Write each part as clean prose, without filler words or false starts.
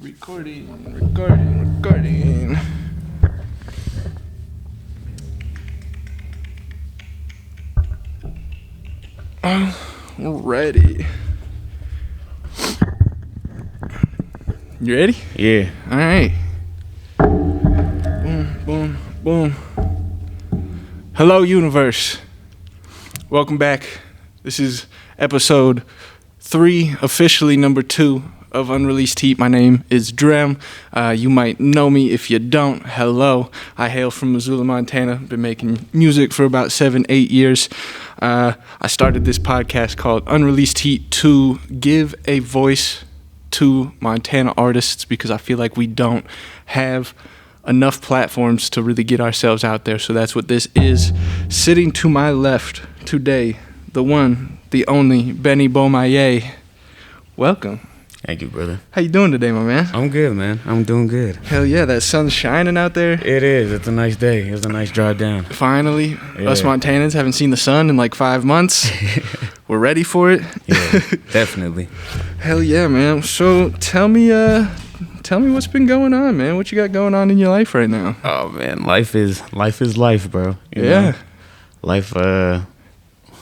Recording. We're ready. You ready? Yeah. All right. Boom, boom, boom. Hello, universe. Welcome back. This is episode 3, officially number 2 of Unreleased Heat. My name is Drem. You might know me. If you don't, hello. I hail from Missoula, Montana. Been making music for about 7-8 years. I started this podcast called Unreleased Heat to give a voice to Montana artists because I feel like we don't have enough platforms to really get ourselves out there. So that's what this is. Sitting to my left today, the one, the only, Beni Bomaye. Welcome. Thank you, brother. How you doing today, my man? I'm good, man. I'm doing good. Hell yeah, that sun's shining out there. It is. It's a nice day. It was a nice drive down. Finally, Yeah. Us Montanans haven't seen the sun in like 5 months. We're ready for it. Yeah, definitely. Hell yeah, man. So tell me what's been going on, man. What you got going on in your life right now? Oh man, life is life, bro. You Yeah. know?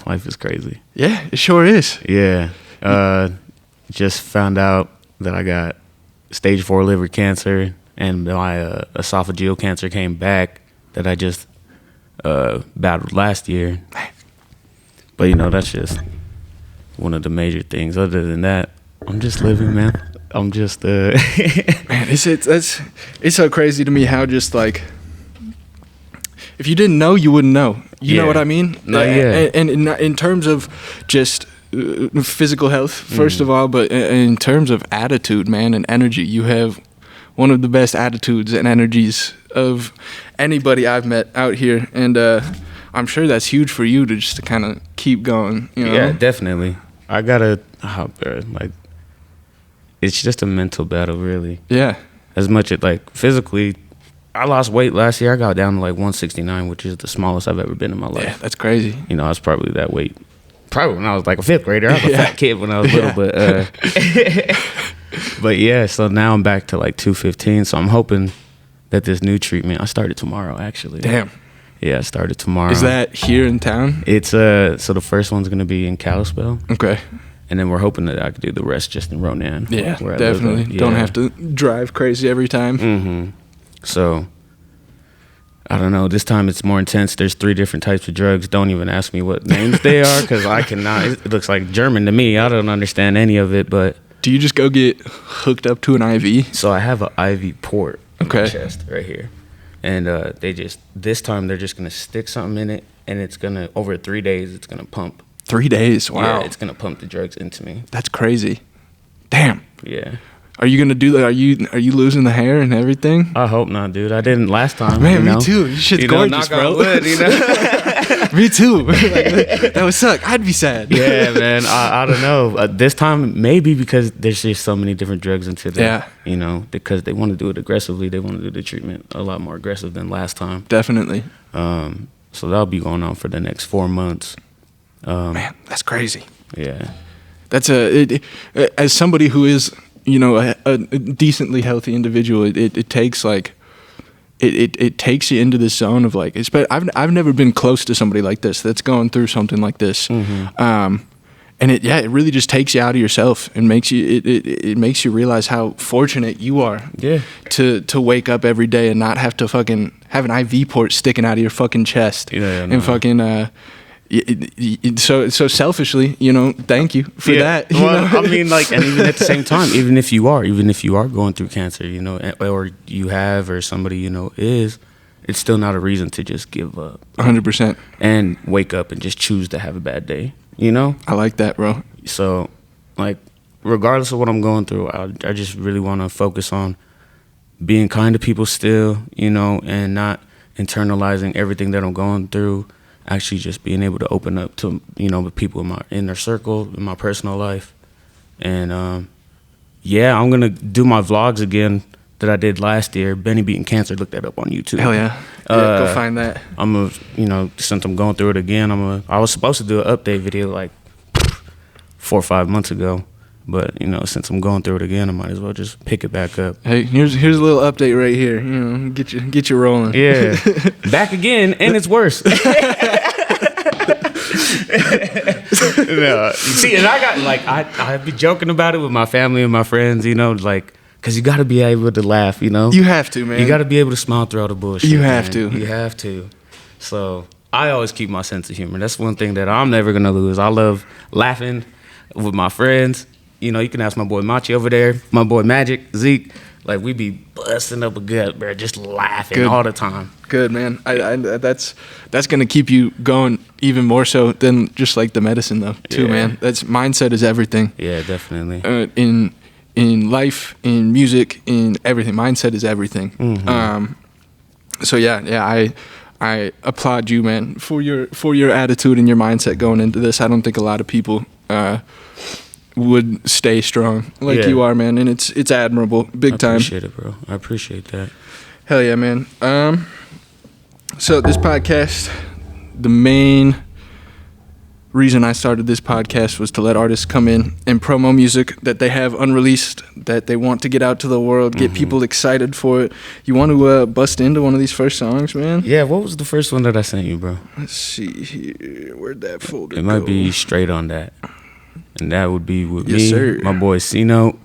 Life is crazy. Yeah, it sure is. Yeah. Just found out that I got stage 4 liver cancer, and my esophageal cancer came back that I just battled last year. But you know, that's just one of the major things. Other than that, I'm just living, man. I'm just Man, it's so crazy to me how just like if you didn't know, you wouldn't know. You know what I mean? No, yeah. And in terms of just physical health, first of all, but in terms of attitude, man, and energy, you have one of the best attitudes and energies of anybody I've met out here, and I'm sure that's huge for you to just kind of keep going. You know? Yeah, definitely. I gotta it's just a mental battle, really. Yeah. As much as like physically, I lost weight last year. I got down to like 169, which is the smallest I've ever been in my life. Yeah, that's crazy. You know, I was probably that weight. Probably when I was like a 5th grader. I was a fat kid when I was little, but yeah. So now I'm back to like 215. So I'm hoping that this new treatment. I started tomorrow, actually. Damn. Yeah, I started tomorrow. Is that here in town? It's so the first one's gonna be in Kalispell. Okay. And then we're hoping that I could do the rest just in Ronan. Yeah, where I definitely. live. Yeah. Don't have to drive crazy every time. Mm-hmm. So, I don't know. This time it's more intense. There's 3 different types of drugs. Don't even ask me what names they are because I cannot. It looks like German to me. I don't understand any of it, but... Do you just go get hooked up to an IV? So I have an IV port in Okay. my chest right here. And this time they're just going to stick something in it, and it's going to, over 3 days, it's going to pump. 3 days? Wow. Yeah, it's going to pump the drugs into me. That's crazy. Damn. Yeah. Are you gonna do that? Are you losing the hair and everything? I hope not, dude. I didn't last time. Man, you know? me too. This shit's gorgeous, knock bro. on wood, you know? Me too. That would suck. I'd be sad. Yeah, man. I don't know. This time, maybe because there's just so many different drugs into that. Yeah. You know, because they want to do it aggressively. They want to do the treatment a lot more aggressive than last time. Definitely. So that'll be going on for the next 4 months. Man, that's crazy. Yeah. That's as somebody who is, you know, a decently healthy individual, it takes like it takes you into this zone of like, I've never been close to somebody like this that's going through something like this. Mm-hmm. And it really just takes you out of yourself and makes you it makes you realize how fortunate you are. Yeah. To wake up every day and not have to fucking have an IV port sticking out of your fucking chest. Yeah, and fucking so selfishly, you know, thank you for that. Well, I mean, like, and even at the same time, even if you are going through cancer, you know, or you have, or somebody you know is, it's still not a reason to just give up. 100%. And wake up and just choose to have a bad day. You know? I like that, bro. So, like, regardless of what I'm going through, I just really want to focus on being kind to people still, you know, and not internalizing everything that I'm going through. Actually just being able to open up to, you know, the people in my inner circle, in my personal life. And, I'm going to do my vlogs again that I did last year. Benny Beating Cancer, look that up on YouTube. Hell yeah. Go find that. Since I'm going through it again, I was supposed to do an update video like 4 or 5 months ago, But, you know, since I'm going through it again, I might as well just pick it back up. Hey, here's a little update right here. You know, get you rolling. Yeah. Back again, and it's worse. No, see, and I got, like, I be joking about it with my family and my friends, you know, like, because you got to be able to laugh, you know? You have to, man. You got to be able to smile through all the bullshit. You have to. You have to. So I always keep my sense of humor. That's one thing that I'm never going to lose. I love laughing with my friends. You know, you can ask my boy Machi over there, my boy Magic, Zeke. Like, we be busting up a gut, bro, just laughing all the time. Good, man. I that's gonna keep you going even more so than just like the medicine, though. Too, man. That's mindset is everything. Yeah, definitely. In life, in music, in everything, mindset is everything. Mm-hmm. So yeah, I applaud you, man, for your attitude and your mindset going into this. I don't think a lot of people would stay strong like you are, man, and it's admirable, big time. I appreciate it, bro. I appreciate that. Hell yeah, man. So this podcast, the main reason I started this podcast was to let artists come in and promo music that they have unreleased, that they want to get out to the world, get people excited for it. You want to bust into one of these first songs, man? Yeah, what was the first one that I sent you, bro? Let's see here. Where'd that folder go? It might be Straight on That. And that would be with yes, me, sir. My boy C-Note,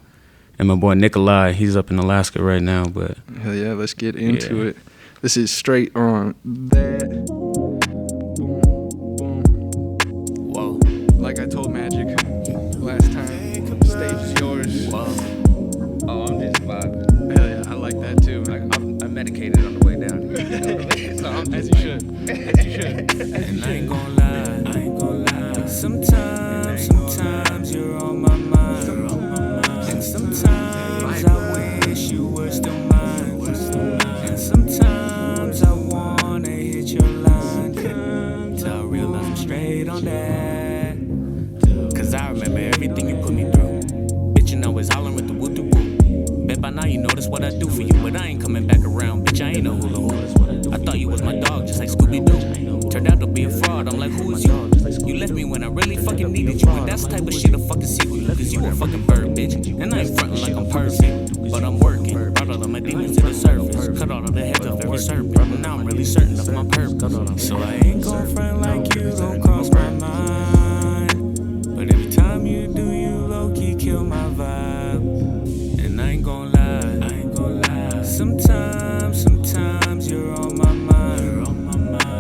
and my boy Nikolai. He's up in Alaska right now, but... Hell yeah, let's get into it. This is Straight on That. Boom, boom. Whoa. Like I told Magic last time, the stage is yours. Whoa. Oh, I'm just vibing. Hell yeah, I like that too. I'm medicated on the way down. So as you should. As you should. And I ain't gon' lie. Sometimes you're on my mind. And sometimes I wish you were still mine. And sometimes I wanna hit your line. Till I realize I'm straight on that. Cause I remember everything you put me through. Bitch, you always hollering with the woo-doo-woo. Bet by now you notice what I do for you. But I ain't coming back around, bitch, I ain't no hula hoop. I thought you was my dog, just like Scooby-Doo. Turned out to be a fraud, I'm like, who is you? You left me when I really fucking needed you. And that's the type of shit I fucking see with you. Cause you a fucking bird, bitch. And I ain't frontin' like I'm perfect, but I'm working. Brought all of my demons to the surface. Cut all of the heads off every serpent. And now I'm really certain of my purpose. So I ain't gon' front like you gon' cross my mind. But every time you do, you low-key kill my vibe. And I ain't gon' lie. Sometimes you're on my mind.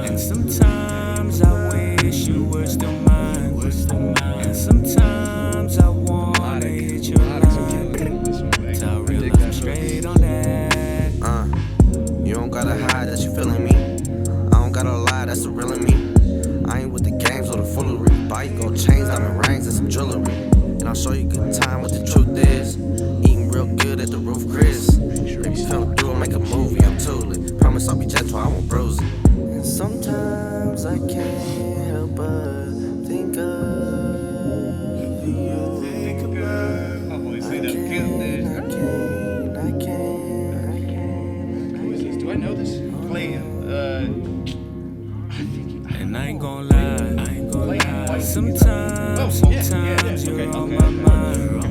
And sometimes I wish you were still mine. And sometimes I wanna hit your line. Till I realize I'm straight on that. You don't gotta hide that you feeling me. I don't gotta lie, that's the real in me. I ain't with the games or the foolery. Buy you gold chains, diamond rings, and some jewelry. And I'll show you good time what the truth is. Eating real good at the roof, Chris. If you film through and make a movie, I'm tooling. Promise I'll be gentle, I won't bruise it. And sometimes I can't help but think of you. I can't. Who is this? Do I know this? And I ain't gon' lie. Sometimes you're on my mind.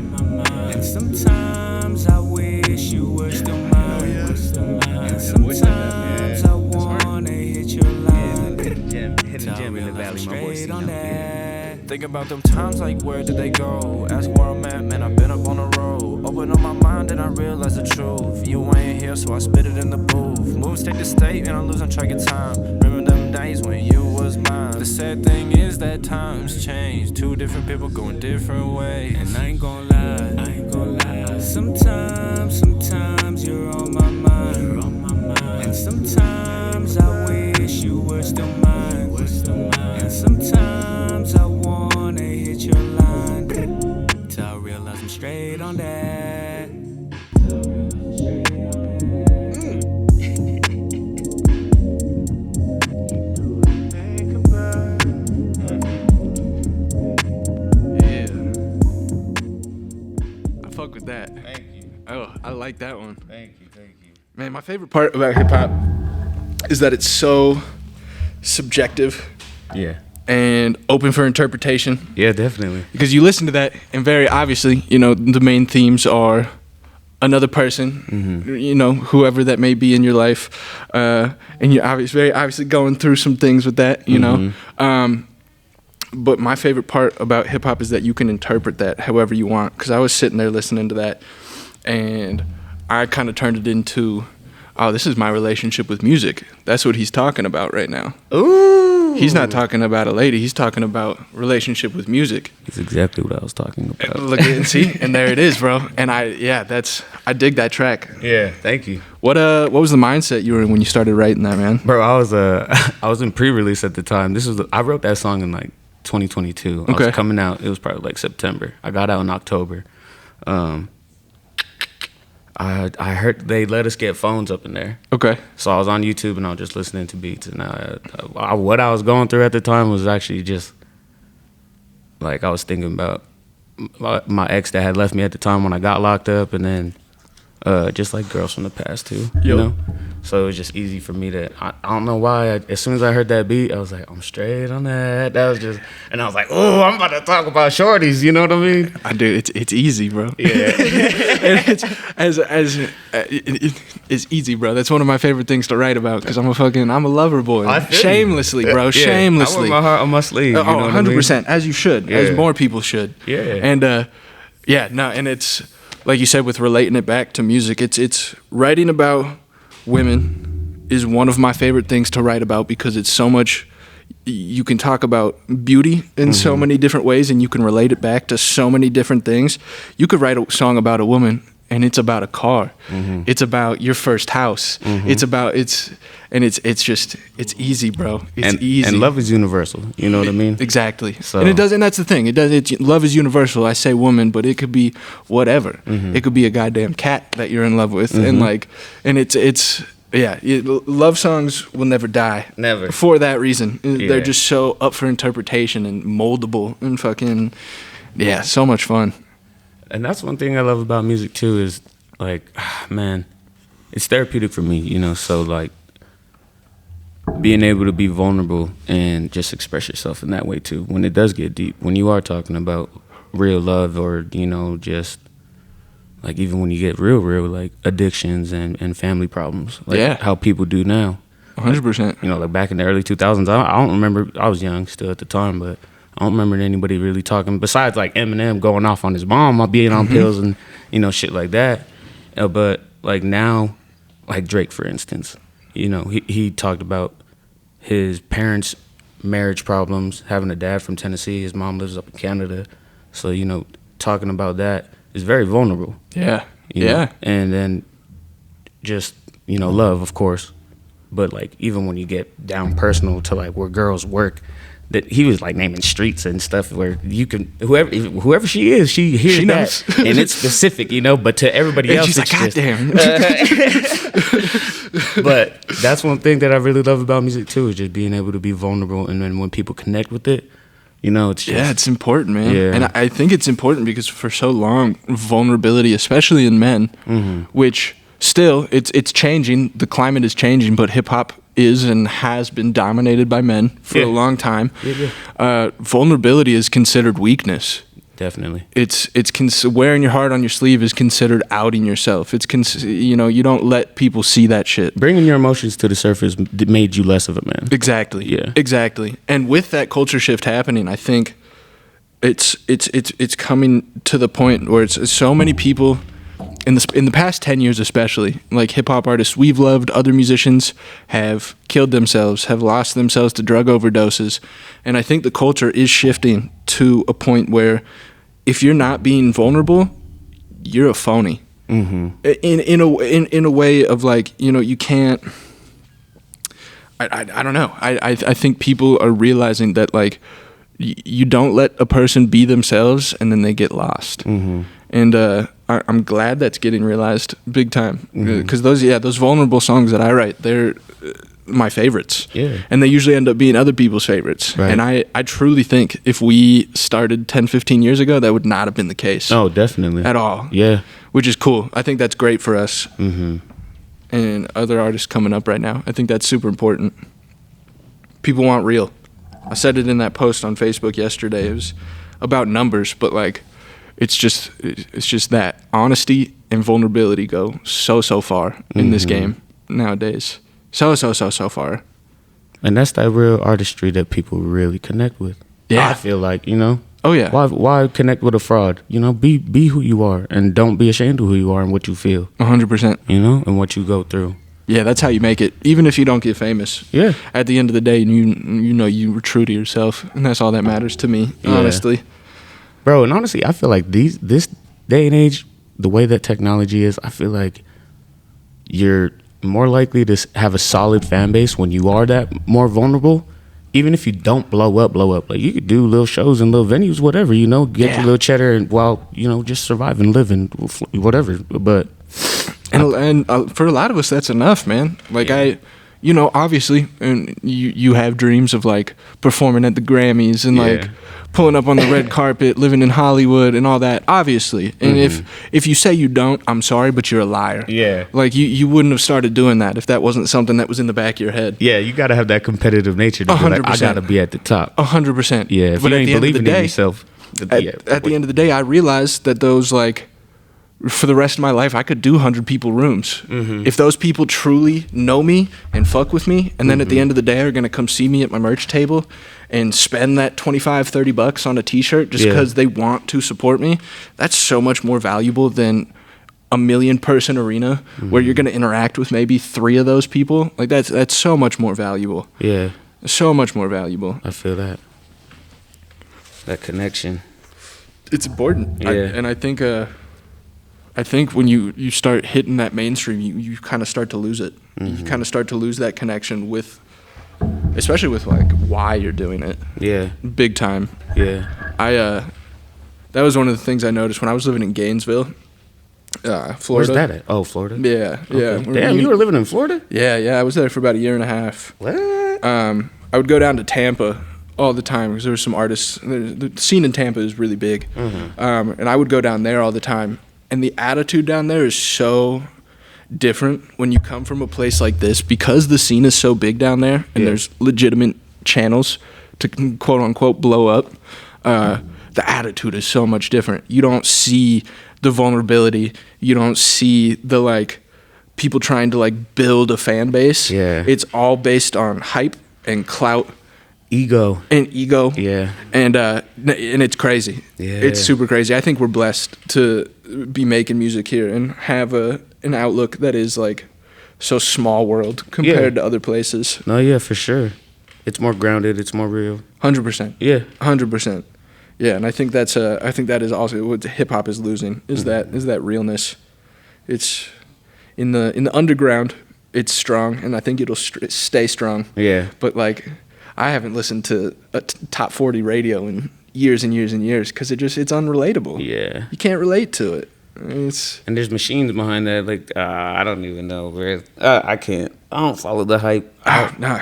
And sometimes I wish you were still mine. And sometimes I wanna hit your line. Hidden gem in the valley, my boy Straight on that. Think about them times like where did they go? Ask where I'm at, man, I've been up on the road. Open up my mind and I realize the truth. You ain't here, so I spit it in the booth. Move state to state and I'm losing track of time. Remember them days when you was mine. The sad thing is that times change. Two different people going different ways. And I ain't gon' lie. Sometimes you're on my mind. And sometimes I wish you were still mine. And sometimes I wanna hit your line. Till I realize I'm straight on that. I fuck with that. Thank you. Oh, I like that one. Thank you. Man, my favorite part about hip hop is that it's so subjective. Yeah. and open for interpretation. Yeah, definitely. Because you listen to that, and very obviously, you know, the main themes are another person, you know, whoever that may be in your life, and you're very obviously going through some things with that, you know. But my favorite part about hip hop is that you can interpret that however you want. Because I was sitting there listening to that, and I kind of turned it into, oh, this is my relationship with music. That's what he's talking about right now. Ooh. He's not talking about a lady. He's talking about relationship with music. That's exactly what I was talking about. Look and see, and there it is, bro. And I dig that track. Yeah, thank you. What was the mindset you were in when you started writing that, man? Bro, I was in pre-release at the time. I wrote that song in like 2022. I was coming out. It was probably like September. I got out in October. I heard they let us get phones up in there. Okay. So I was on YouTube and I was just listening to beats. And what I was going through at the time was actually just like I was thinking about my ex that had left me at the time when I got locked up, and then just like girls from the past too, you know. So it was just easy for me to. I don't know why. As soon as I heard that beat, I was like, I'm straight on that. That was just, and I was like, oh, I'm about to talk about shorties. You know what I mean? I do. It's easy, bro. Yeah. And it's easy, bro. That's one of my favorite things to write about because I'm a lover boy. Shamelessly, bro. Yeah. Shamelessly. I wear my heart on my sleeve. You know 100%. As you should. As more people should. Yeah. And and it's like you said with relating it back to music. It's writing about women is one of my favorite things to write about because it's so much. You can talk about beauty in so many different ways, and you can relate it back to so many different things. You could write a song about a woman, and it's about a car. It's about your first house. It's easy, bro. It's easy. And love is universal. You know what I mean? Exactly. So. And that's the thing. Love is universal. I say woman, but it could be whatever. It could be a goddamn cat that you're in love with, love songs will never die. Never. For that reason. They're just so up for interpretation and moldable and fucking, so much fun. And that's one thing I love about music too is like, man, it's therapeutic for me, you know, so like being able to be vulnerable and just express yourself in that way too. When it does get deep, when you are talking about real love or, you know, just like even when you get real, like addictions and family problems, like how people do now. 100%. Like, you know, like back in the early 2000s, I don't remember, I was young still at the time, but I don't remember anybody really talking, besides like Eminem going off on his mom, being on pills and, you know, shit like that. But like now, like Drake, for instance, you know, he talked about his parents' marriage problems, having a dad from Tennessee, his mom lives up in Canada. So, you know, talking about that is very vulnerable. Yeah. You know? And then just, you know, love, of course. But like even when you get down personal to like where girls work, that he was like naming streets and stuff where you can whoever she is, she hears that and it's specific, you know. But to everybody else, she's like, God damn. But that's one thing that I really love about music too, is just being able to be vulnerable, and then when people connect with it, you know, it's just, it's important, man. Yeah. And I think it's important because for so long, vulnerability, especially in men, which still it's changing. The climate is changing, but hip hop is and has been dominated by men for a long time. Vulnerability is considered weakness. Definitely. It's wearing your heart on your sleeve is considered outing yourself. It's you don't let people see that shit. Bringing your emotions to the surface made you less of a man. Exactly. Yeah. Exactly. And with that culture shift happening, I think it's coming to the point where it's so many people in the past 10 years especially, like hip-hop artists we've loved, other musicians have killed themselves, have lost themselves to drug overdoses. And I think the culture is shifting to a point where if you're not being vulnerable, you're a phony. In a way of like, you know, you can't. I don't know. I think people are realizing that like you don't let a person be themselves and then they get lost. And I'm glad that's getting realized big time, because those vulnerable songs that I write, they're my favorites. And they usually end up being other people's favorites. Right. And I truly think if we started 10-15 years ago, that would not have been the case. Oh, definitely. At all. Yeah. Which is cool. I think that's great for us and other artists coming up right now. I think that's super important. People want real. I said it in that post on Facebook yesterday. It was about numbers, but like it's just that honesty and vulnerability go so far in this game nowadays. So far. And that's that real artistry that people really connect with. Yeah. I feel like, you know. Oh yeah. Why connect with a fraud? You know, be who you are and don't be ashamed of who you are and what you feel. 100%. You know, and what you go through. Yeah, that's how you make it. Even if you don't get famous. Yeah. At the end of the day, you know you were true to yourself, and that's all that matters to me, honestly. Bro, and honestly, I feel like this day and age, the way that technology is, I feel like you're more likely to have a solid fan base when you are that more vulnerable. Even if you don't blow up, like you could do little shows in little venues, whatever, you know, get your little cheddar and while, you know, just survive and live and whatever. But and for a lot of us, that's enough, man. Like you know, obviously, and you have dreams of like performing at the Grammys and like pulling up on the red carpet, living in Hollywood and all that, obviously. And if you say you don't, I'm sorry, but you're a liar. Yeah. Like you wouldn't have started doing that if that wasn't something that was in the back of your head. Yeah, you got to have that competitive nature to be like, I got to be at the top. 100%. Yeah, if but you at ain't the end of the believing day, in yourself. At the end of the day, I realized that those like, for the rest of my life, I could do 100 people rooms. If those people truly know me and fuck with me, and then at the end of the day are going to come see me at my merch table and spend that $25-$30 on a t-shirt just because they want to support me, that's so much more valuable than a 1 million person arena where you're going to interact with maybe 3 of those people. Like that's so much more valuable. Yeah. So much more valuable. I feel that. That connection. It's important. Yeah. I think when you start hitting that mainstream, you kind of start to lose it. You kind of start to lose that connection with, especially with like why you're doing it. Yeah. Big time. Yeah. That was one of the things I noticed when I was living in Gainesville, Florida. Where's that at? Oh, Florida? Yeah, Okay. yeah. Damn, you were living in Florida? Yeah. I was there for about 1.5 years. What? I would go down to Tampa all the time because there were some artists. The scene in Tampa is really big. And I would go down there all the time. And the attitude down there is so different when you come from a place like this because the scene is so big down there and there's legitimate channels to quote unquote blow up. The attitude is so much different. You don't see the vulnerability. You don't see the like people trying to like build a fan base. Yeah. It's all based on hype and clout. Ego. Yeah. And it's crazy. Yeah. It's super crazy. I think we're blessed to be making music here and have an outlook that is like so small world compared to other places. No, yeah, for sure. It's more grounded. It's more real. 100%. Yeah. 100%. Yeah, and I think that is also what hip hop is losing is that realness. It's in the underground. It's strong, and I think it'll stay strong. Yeah. But like, I haven't listened to a top 40 radio in years and years and years because it's unrelatable. Yeah. You can't relate to it. And there's machines behind that. Like I don't even know where. I can't. I don't follow the hype. No.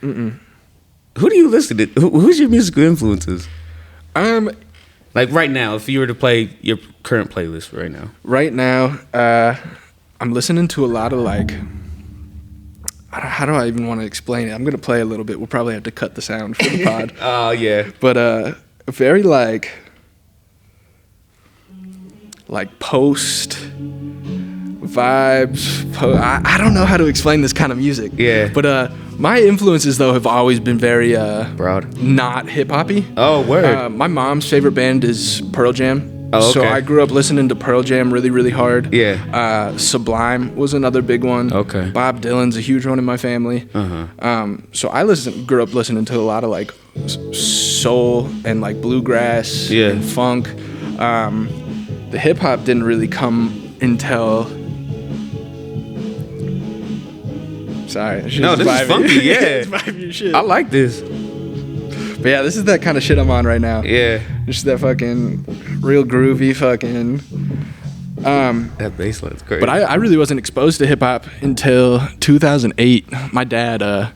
Who do you listen to? Who's your musical influences? Like right now, if you were to play your current playlist right now. Right now, I'm listening to a lot of like. How do I even want to explain it? I'm gonna play a little bit. We'll probably have to cut the sound for the pod. Oh yeah. But very like post vibes. I don't know how to explain this kind of music. Yeah. But my influences though have always been very broad, not hip hoppy. Oh word. My mom's favorite band is Pearl Jam. Oh, okay. So I grew up listening to Pearl Jam really, really hard. Yeah. Sublime was another big one. Okay. Bob Dylan's a huge one in my family. So I grew up listening to a lot of like soul and like bluegrass and funk. The hip hop didn't really come until. Sorry. No, this is funky. Yeah. It's vibey shit. I like this. But yeah, this is that kind of shit I'm on right now. Yeah. Just that fucking real groovy fucking. That bass line's great. But I really wasn't exposed to hip hop until 2008. My dad,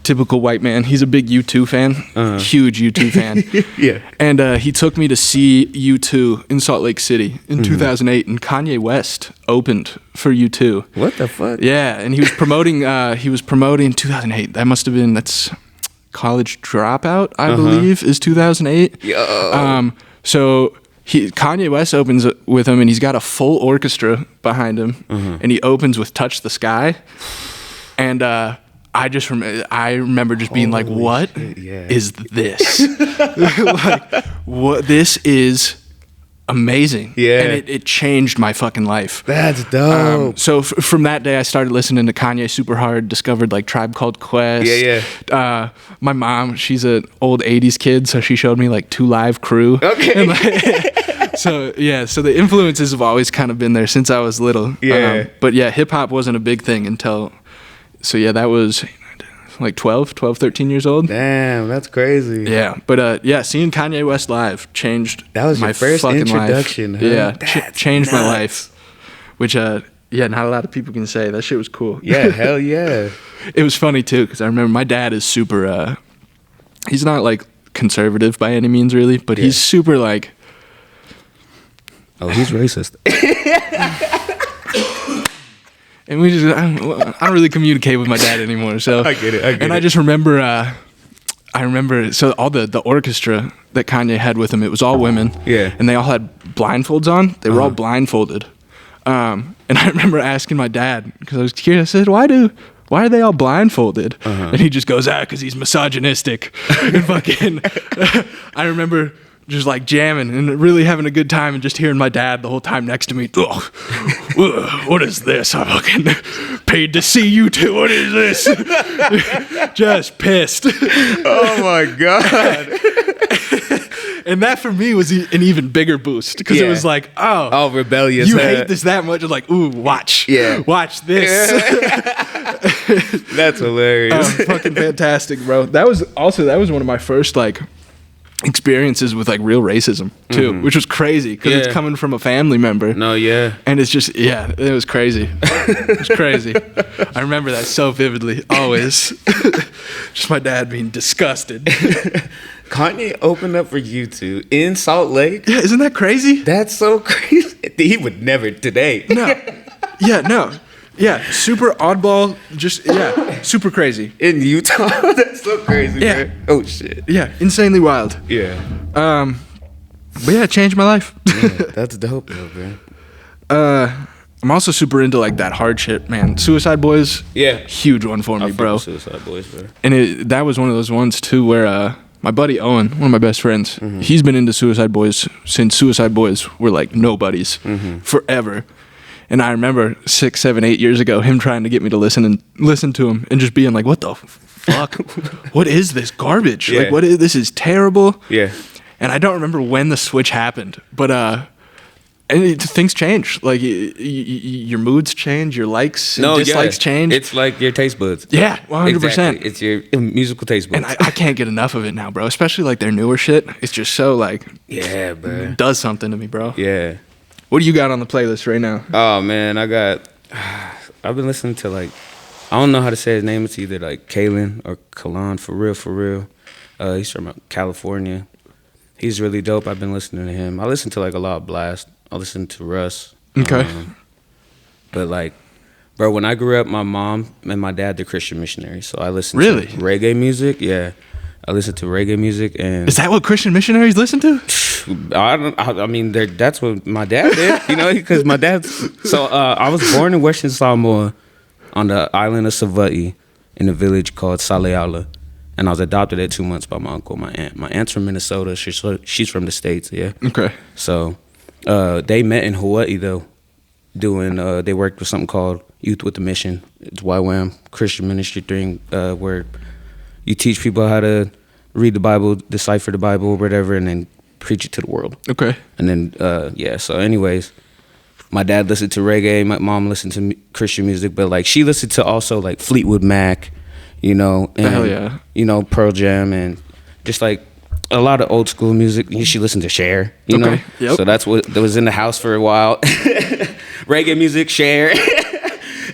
typical white man, he's a big U2 fan, huge U2 fan. Yeah. And he took me to see U2 in Salt Lake City in 2008, and Kanye West opened for U2. What the fuck? Yeah, and he was promoting 2008. That must have been College Dropout, I believe, is 2008. So Kanye West opens with him, and he's got a full orchestra behind him, and he opens with "Touch the Sky," and I remember just being like, "What is this? Like, what? This is amazing!" Yeah, and it changed my fucking life. That's dope. So from that day, I started listening to Kanye super hard. Discovered like Tribe Called Quest. My mom, she's an old '80s kid, so she showed me like 2 Live Crew. Okay. And, like, so the influences have always kind of been there since I was little. Yeah. But yeah, hip hop wasn't a big thing until. So yeah, that was like 12, 13 years old. Damn, that's crazy. Yeah, but seeing Kanye West live changed That was my your first fucking introduction, life. huh? Yeah, changed my life. Which, not a lot of people can say. That shit was cool. Yeah, hell yeah. It was funny, too, because I remember my dad is super, he's not, like, conservative by any means, really, but he's super, like... Oh, he's racist. And we just, I don't really communicate with my dad anymore, so... I get it. And I just remember, so all the orchestra that Kanye had with him, it was all women. Yeah. And they all had blindfolds on. They were all blindfolded. And I remember asking my dad, because I was curious, I said, why are they all blindfolded? And he just goes, because he's misogynistic. And fucking, I remember just like jamming and really having a good time and just hearing my dad the whole time next to me. What is this? I fucking paid to see you two. What is this? Just pissed. Oh my God. And that for me was an even bigger boost because it was like, oh, rebellious. You hate this that much? It's like, ooh, watch this. That's hilarious. Fucking fantastic, bro. That was one of my first like experiences with like real racism too, which was crazy because it's coming from a family member. No, yeah. And it's just, it was crazy. It was crazy. I remember that so vividly, always. Just my dad being disgusted. Kanye opened up for U2 in Salt Lake. Yeah, isn't that crazy? That's so crazy. He would never today. No. Yeah, super oddball, just, super crazy. In Utah? That's so crazy, Yeah. man. Oh, shit. Yeah, insanely wild. Yeah. But yeah, it changed my life. Yeah, that's dope, though, man. I'm also super into like that hard shit, man. Suicide Boys, huge one for me, bro. Suicide Boys, bro. And that was one of those ones too where my buddy Owen, one of my best friends, he's been into Suicide Boys since Suicide Boys were like nobodies forever. And I remember 6, 7, 8 years ago, him trying to get me to listen to him and just being like, "What the fuck? What is this garbage? Yeah. Like, this is terrible." Yeah. And I don't remember when the switch happened, but things change. Like your moods change, your likes and dislikes change. It's like your taste buds. Yeah, 100%. Exactly. It's your musical taste buds. And I can't get enough of it now, bro. Especially like their newer shit. It's just so like, yeah, bro. Does something to me, bro. Yeah. What do you got on the playlist right now? Oh man, I've been listening to like, I don't know how to say his name. It's either like Kalen or Kalan, for real. He's from California. He's really dope. I've been listening to him. I listen to like a lot of Blast. I listen to Russ. Okay. But like, bro, when I grew up, my mom and my dad, they're Christian missionaries. So I listened Really? to reggae music. Yeah. I listen to reggae music. And Is that what Christian missionaries listen to? I mean, that's what my dad did, you know, because my dad's... So I was born in Western Samoa on the island of Savai'i in a village called Saleala. And I was adopted at 2 months by my uncle, my aunt. My aunt's from Minnesota. She's from the States, yeah. Okay. So they met in Hawaii, though, they worked with something called Youth with a Mission. It's YWAM, Christian ministry thing, where you teach people how to read the Bible, decipher the Bible, or whatever, and then preach it to the world. Okay. And then, so anyways, my dad listened to reggae, my mom listened to Christian music, but like she listened to also like Fleetwood Mac, you know, and, hell yeah, you know, Pearl Jam, and just like a lot of old school music. She listened to Cher, you know, yep. So that's what was in the house for a while. Reggae music, Cher,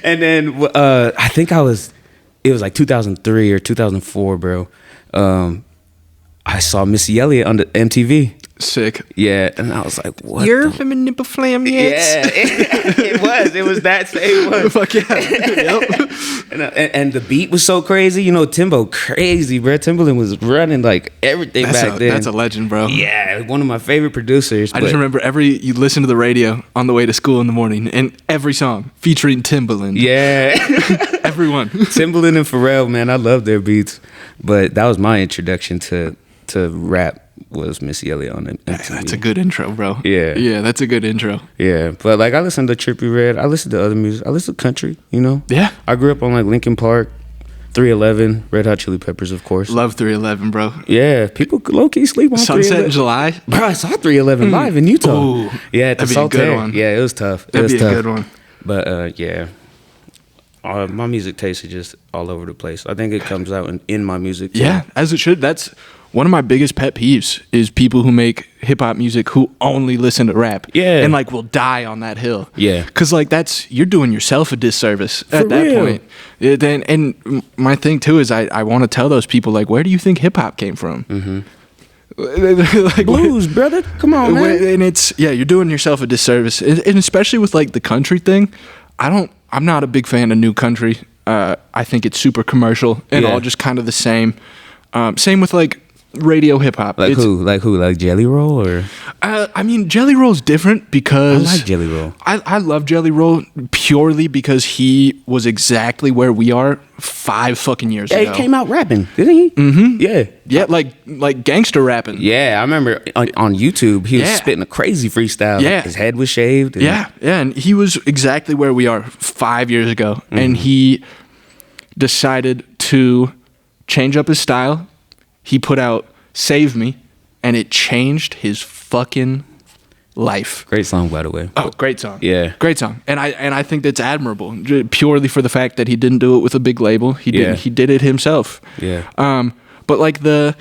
and then I think it was like 2003 or 2004, bro. I saw Missy Elliott on the MTV. Sick. Yeah, and I was like, what? You're feminine flam yet? Yeah, it was that same one. Fuck yeah. Yep. And the beat was so crazy, you know. Timbo crazy, bro. Timbaland was running like everything back then. That's a legend, bro. Yeah, one of my favorite producers. I just remember you listen to the radio on the way to school in the morning, and every song featuring Timbaland. Yeah, everyone. Timbaland and Pharrell, man, I love their beats. But that was my introduction to rap. Was Missy Elliott on it? That's a good intro, bro. Yeah, that's a good intro. Yeah, but like I listened to Trippie Redd. I listened to other music. I listened to country. You know. Yeah. I grew up on like Linkin Park, 311, Red Hot Chili Peppers, of course. Love 311, bro. Yeah, people low key sleep on Sunset in July. Bro, I saw 311 live in Utah. Ooh, yeah, at the that'd be a good Saltaire. one. Yeah, it was tough. That'd be a good one. But yeah, my music taste is just all over the place. I think it comes out in my music too. Yeah, as it should. That's one of my biggest pet peeves is people who make hip hop music who only listen to rap. Yeah. And like will die on that hill. Yeah. Cause like you're doing yourself a disservice For at that real. point. And my thing too is I want to tell those people like, where do you think hip hop came from? Mm-hmm. Like, Blues, brother. Come on, man. and it's you're doing yourself a disservice, and especially with like the country thing. I'm not a big fan of new country. I think it's super commercial and Yeah. all just kind of the same. Same with like radio hip hop. Like who? Like Jelly Roll or? I mean, Jelly Roll's different because I like Jelly Roll. I love Jelly Roll purely because he was exactly where we are 5 fucking years Yeah, ago. he came out rapping, didn't he? Mm-hmm. Yeah. Yeah, like gangster rapping. Yeah, I remember on YouTube he was Yeah. spitting a crazy freestyle. Yeah. His head was shaved. And Yeah, and he was exactly where we are 5 years ago, Mm-hmm. and he decided to change up his style. He put out "Save Me," and it changed his fucking life. Great song, by the way. Oh, great song. Yeah. Great song. And I think that's admirable, purely for the fact that he didn't do it with a big label. He did it himself. Yeah. But like the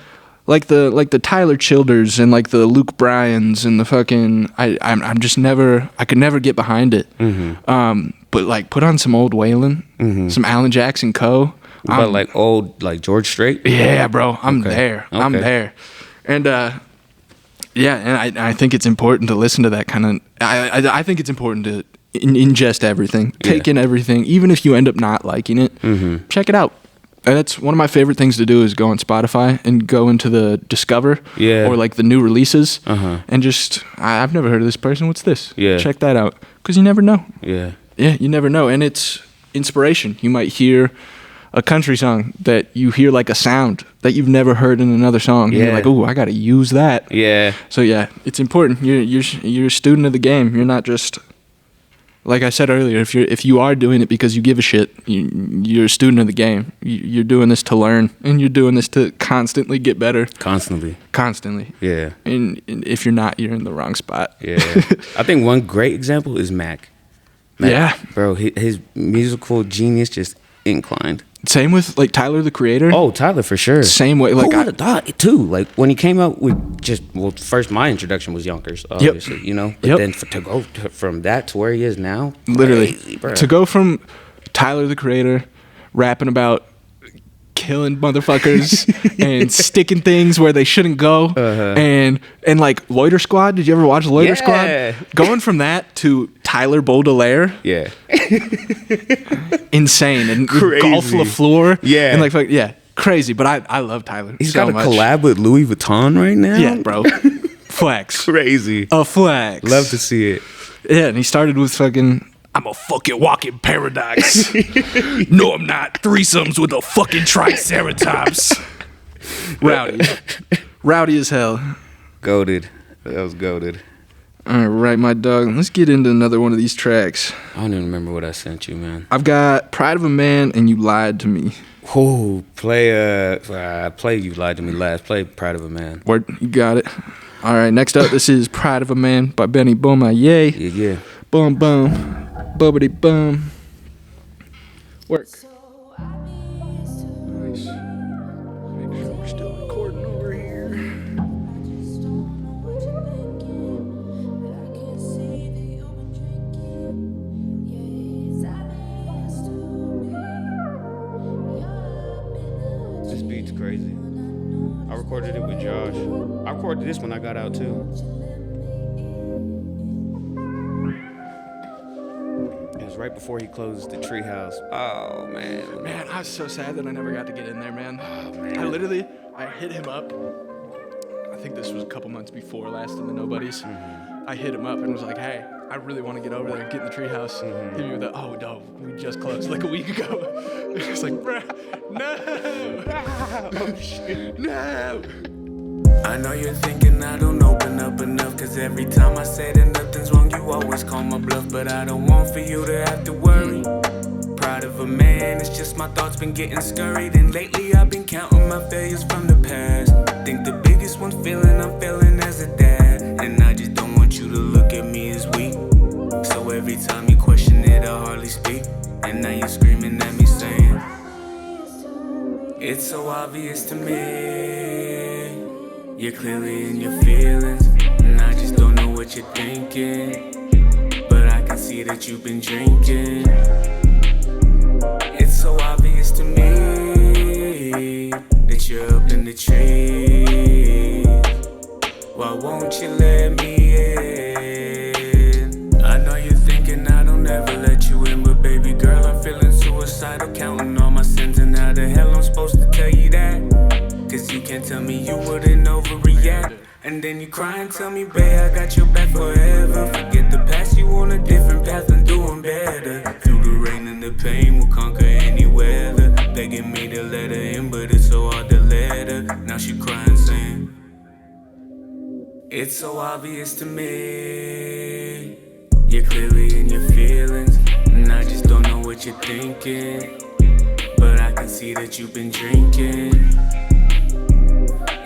Tyler Childers and like the Luke Bryans and the fucking I'm just never, I could never get behind it. Mm-hmm. But like put on some old Waylon, some Alan Jackson Co. But like old, like George Strait? Yeah, bro. I'm Okay. there. I'm Okay. there. And yeah, and I think it's important to listen to that kind of. I think it's important to ingest everything, take in everything, even if you end up not liking it. Mm-hmm. Check it out. And that's one of my favorite things to do is go on Spotify and go into the Discover or like the new releases and just I've never heard of this person. What's this? Yeah. Check that out because you never know. Yeah. Yeah, you never know, and it's inspiration. You might hear a country song that you hear like a sound that you've never heard in another song. Yeah. And you're like, oh, I got to use that. Yeah. So yeah, it's important. You're a student of the game. You're not just, like I said earlier, if you are doing it because you give a shit, you're a student of the game. You're doing this to learn, and you're doing this to constantly get better. Constantly. Yeah. And if you're not, you're in the wrong spot. Yeah. I think one great example is Mac. Yeah. Bro, his musical genius just inclined. Same with like Tyler the Creator. Oh, Tyler for sure. Same way. Like Who would have thought too? Like when he came out with first my introduction was Yonkers, obviously, you know. But then to go from that to where he is now, literally, crazy, bro. to go from Tyler the Creator rapping about killing motherfuckers and sticking things where they shouldn't go, and like Loiter Squad. Did you ever watch Loiter Yeah. Squad? Going from that to Tyler Baudelaire, Yeah. insane, and Crazy. Golf LaFleur, Yeah. and like yeah, crazy. But I love Tyler. He's so got a much. collab with Louis Vuitton right now. Yeah, bro. Flex. Crazy. A flex. Love to see it. Yeah, and he started with fucking, I'm a fucking walking paradox. No, I'm not. Threesomes with a fucking triceratops. Rowdy as hell. Goated. That was goated. All right, my dog. Let's get into another one of these tracks. I don't even remember what I sent you, man. I've got Pride of a Man and You Lied to Me. Oh, play You Lied to Me last. Play Pride of a Man. Word, you got it. All right, next up, this is Pride of a Man by Beni Bomaye. Yeah. Boom, boom. Bubbity, boom. Work. Nice. Make sure we're still recording over here. This beat's crazy. I recorded it with Josh. I recorded this when I got out too. It was right before he closed the treehouse. Oh man. Man, I was so sad that I never got to get in there, man. Oh man. I hit him up. I think this was a couple months before Last of the Nobodies. I hit him up and was like, hey, I really want to get over there and get in the treehouse. Hit me with the, oh no, we just closed like a week ago. It's like, bruh, no. Oh shit, no. I know you're thinking I don't open up enough, cause every time I say that nothing's wrong, you always call my bluff. But I don't want for you to have to worry. Pride of a man, it's just my thoughts been getting scurried. And lately I've been counting my failures from the past. Think the biggest one feeling I'm failing as a dad. And I just don't want you to look at me as weak. So every time you question it, I hardly speak. And now you're screaming at me saying, it's so obvious to me, you're clearly in your feelings. And I just don't know what you're thinking, but I can see that you've been drinking. It's so obvious to me that you're up in the trees. Why won't you let me in? I know you're thinking I don't ever let you in, but baby girl, I'm feeling suicidal, counting all my sins. And how the hell I'm supposed to tell you that? Cause you can't tell me you wouldn't overreact. And then you cry and tell me, babe, I got your back forever. Forget the past, you on a different path and doing better. Through the rain and the pain, we'll conquer any weather. Begging me to let her in, but it's so hard to let her. Now she crying saying, it's so obvious to me, you're clearly in your feelings. And I just don't know what you're thinking, but I can see that you've been drinking.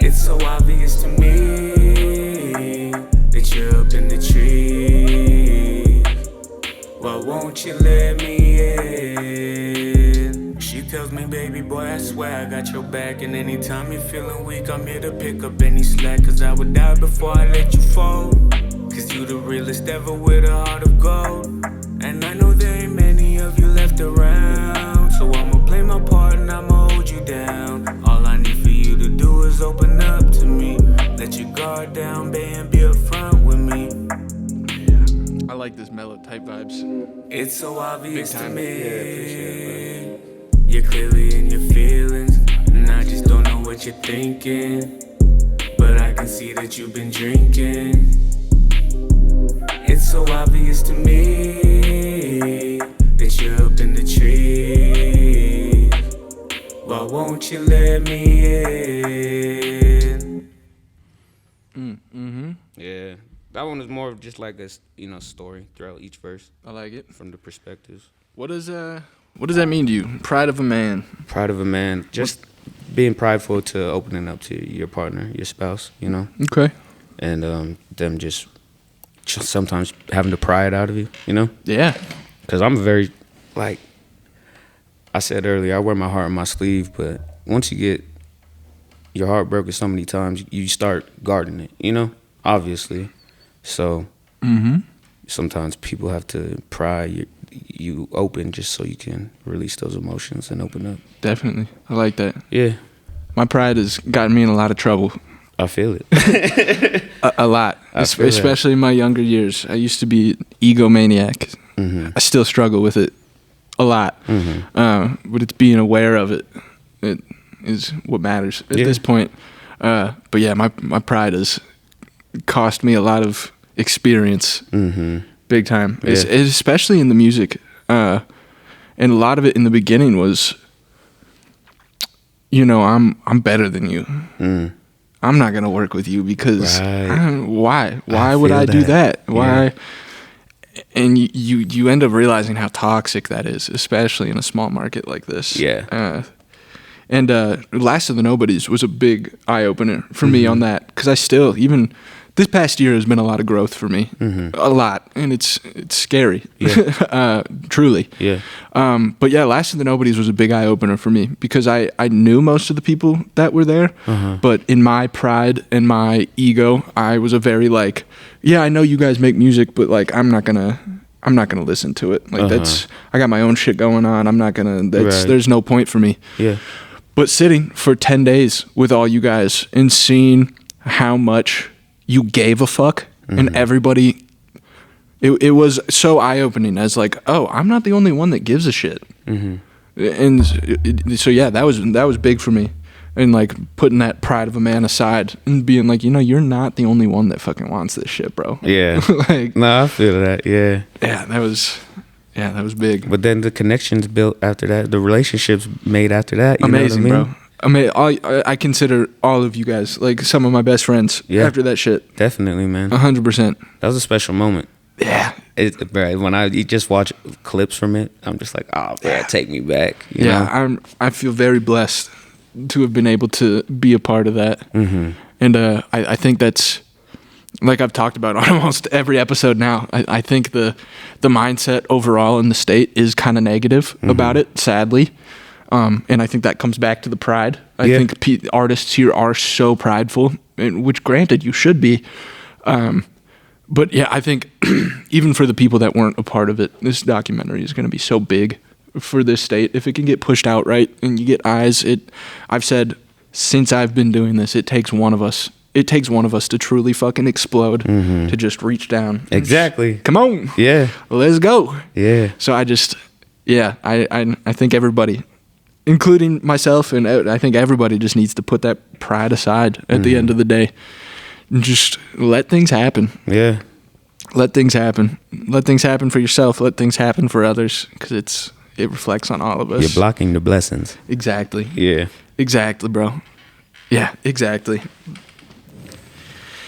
It's so obvious to me that you're up in the trees. Why won't you let me in? She tells me, baby boy, I swear I got your back. And anytime you're feeling weak, I'm here to pick up any slack. Cause I would die before I let you fall. Cause you the realest ever with a heart of gold. And I know there ain't many of you left around. So I'ma play my part and I'ma hold you down. All I need for you to do is open up to me. Let your guard down, babe, and be upfront with me. I like this mellow type vibes. It's so obvious to me, Yeah, appreciate it, you're clearly in your feelings. And I just don't know what you're thinking, but I can see that you've been drinking. It's so obvious to me that you're up in the trees. Why won't you let me in? Yeah. That one is more of just like a story throughout each verse I like it. from the perspectives. What does that mean to you? Pride of a man. Pride of a man, just being prideful to opening up to your partner, your spouse, Okay. and them just sometimes having to pry it out of you, Yeah. Because I'm very, like I said earlier, I wear my heart on my sleeve, but once you get your heart broken so many times, you start guarding it, obviously. So sometimes people have to pry you open just so you can release those emotions and open up. Definitely. I like that. Yeah. My pride has gotten me in a lot of trouble. I feel it. A lot. I feel Especially in my younger years. I used to be egomaniac. I still struggle with it a lot. But it's being aware of it. It is what matters at this point. But yeah, my pride has cost me a lot of experience, big time. Yeah. Especially in the music, and a lot of it in the beginning was, I'm better than you. I'm not gonna work with you because why? Why would I do that? Why? Yeah. And you end up realizing how toxic that is, especially in a small market like this. Yeah. And Last of the Nobodies was a big eye-opener for me on that, because I still, even this past year has been a lot of growth for me, a lot, and it's scary, truly. Yeah. But yeah, Last of the Nobodies was a big eye-opener for me, because I knew most of the people that were there, but in my pride and my ego, I was a very like, yeah, I know you guys make music, but like I'm not gonna listen to it. Like I got my own shit going on. I'm not gonna. There's no point for me. Yeah. But sitting for 10 days with all you guys and seeing how much you gave a fuck and everybody, it was so eye-opening as like, oh, I'm not the only one that gives a shit. And so yeah, that was big for me. And like putting that pride of a man aside and being like, you're not the only one that fucking wants this shit, bro. Yeah. Like, No, I feel that. Yeah. Yeah, that was big. But then the connections built after that, the relationships made after that. You Amazing, know what I mean? bro. I consider all of you guys like some of my best friends after that shit. Definitely, man. 100%. That was a special moment. Yeah. Bro, when I just watch clips from it, I'm just like, oh, man, take me back. You know? I feel very blessed to have been able to be a part of that. And I think that's, like I've talked about on almost every episode now, I think the mindset overall in the state is kind of negative about it, sadly. And I think that comes back to the pride. I think artists here are so prideful, which granted you should be. But yeah, I think even for the people that weren't a part of it, this documentary is going to be so big for this state. If it can get pushed out right and you get eyes, I've said since I've been doing this, it takes one of us. It takes one of us to truly fucking explode, to just reach down. Exactly. Come on. Yeah. Let's go. Yeah. So I think everybody, including myself, and I think everybody just needs to put that pride aside at the end of the day and just let things happen. Yeah. Let things happen. Let things happen for yourself. Let things happen for others, because it reflects on all of us. You're blocking the blessings. Exactly. Yeah. Exactly, bro. Yeah, exactly.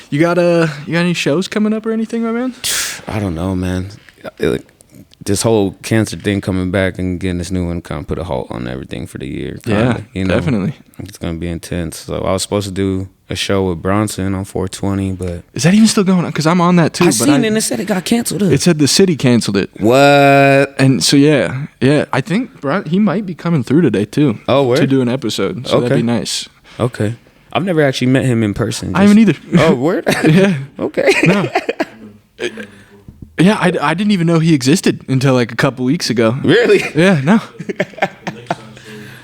You got any shows coming up or anything, my man? I don't know, man. This whole cancer thing coming back and getting this new one kind of put a halt on everything for the year. Kinda, definitely. It's going to be intense. So I was supposed to do a show with Bronson on 420, but... Is that even still going on? Because I'm on that too. I seen it and it said it got canceled. It said the city canceled it. What? And so, yeah. I think he might be coming through today too. Oh, where? To do an episode. So that'd be nice. Okay. I've never actually met him in person. I haven't either. Oh, word? Yeah. Okay. No. Yeah, I didn't even know he existed until like a couple weeks ago. Really? Yeah, no.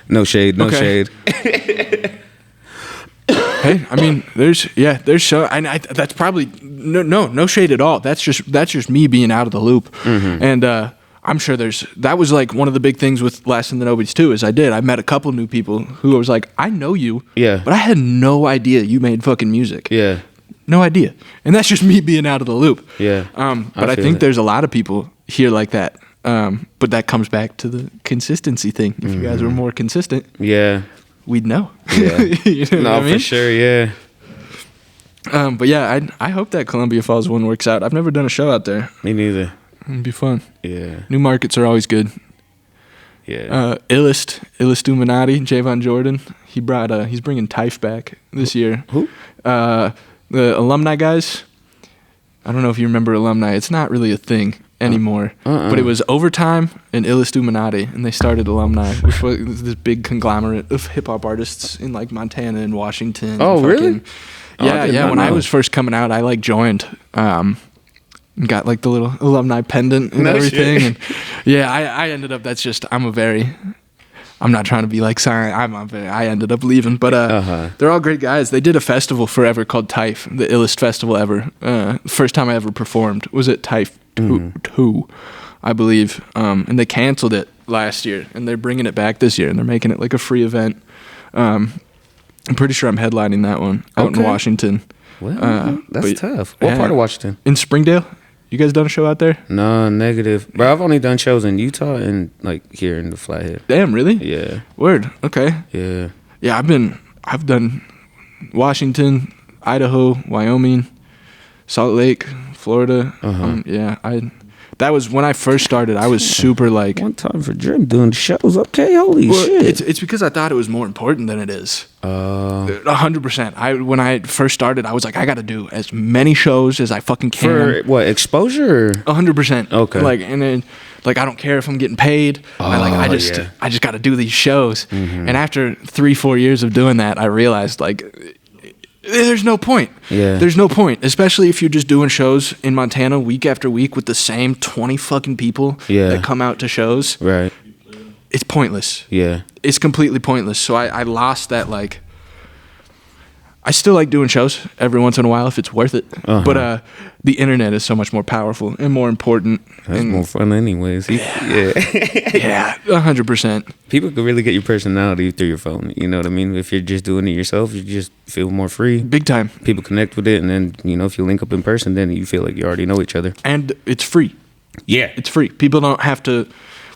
No shade, no shade. Hey, I mean, there's so, and that's probably no shade at all. That's just me being out of the loop, and I'm sure that was like one of the big things with Last in the Nobodies too. Is I met a couple new people who was like, I know you, but I had no idea you made fucking music. Yeah. No idea. And that's just me being out of the loop. Yeah. But I think there's a lot of people here like that. But that comes back to the consistency thing. If you guys were more consistent, we'd know. Yeah. You know no, what I mean? for sure, yeah. But yeah, I hope that Columbia Falls one works out. I've never done a show out there. Me neither. It'd be fun. Yeah. New markets are always good. Yeah. Illest Illuminati, Javon Jordan. He's bringing TIFE back this year. Who? The alumni guys. I don't know if you remember alumni. It's not really a thing anymore. But it was Overtime and Illest Illuminati, and they started alumni, which was this big conglomerate of hip hop artists in like Montana and Washington. Oh, really? Yeah. When I was first coming out, I like joined. Got like the little alumni pendant and everything. And yeah, I ended up. I'm not trying to be like sorry. I ended up leaving, but they're all great guys. They did a festival forever called TIFE, the illest festival ever. First time I ever performed was at TIFE 2, I believe, and they canceled it last year, and they're bringing it back this year, and they're making it like a free event. I'm pretty sure I'm headlining that one out in Washington. Well, that's tough. What part of Washington? In Springdale. You guys done a show out there? No, negative. Bro, I've only done shows in Utah and like here in the Flathead. Damn, really? Yeah. Word. Okay. Yeah. Yeah, I've done Washington, Idaho, Wyoming, Salt Lake, Florida. That was when I first started. I was super like one time for Jim doing shows. Okay, holy shit. It's because I thought it was more important than it is. 100%. When I first started, I was like, I got to do as many shows as I fucking can. For what, exposure? 100%. Okay. Like, and then like I don't care if I'm getting paid. I just got to do these shows. And after 3-4 years of doing that, I realized like there's no point. Yeah. There's no point, especially if you're just doing shows in Montana week after week with the same 20 fucking people that come out to shows. Right. it's pointless. Yeah. It's completely pointless. So I lost that, like, I still like doing shows every once in a while if it's worth it. But the internet is so much more powerful and more important. That's and more fun anyways. Yeah. Yeah, 100%. People could really get your personality through your phone. You know what I mean? If you're just doing it yourself, you just feel more free. Big time. People connect with it, and then, you know, if you link up in person, then you feel like you already know each other. And it's free. Yeah. It's free. People don't have to,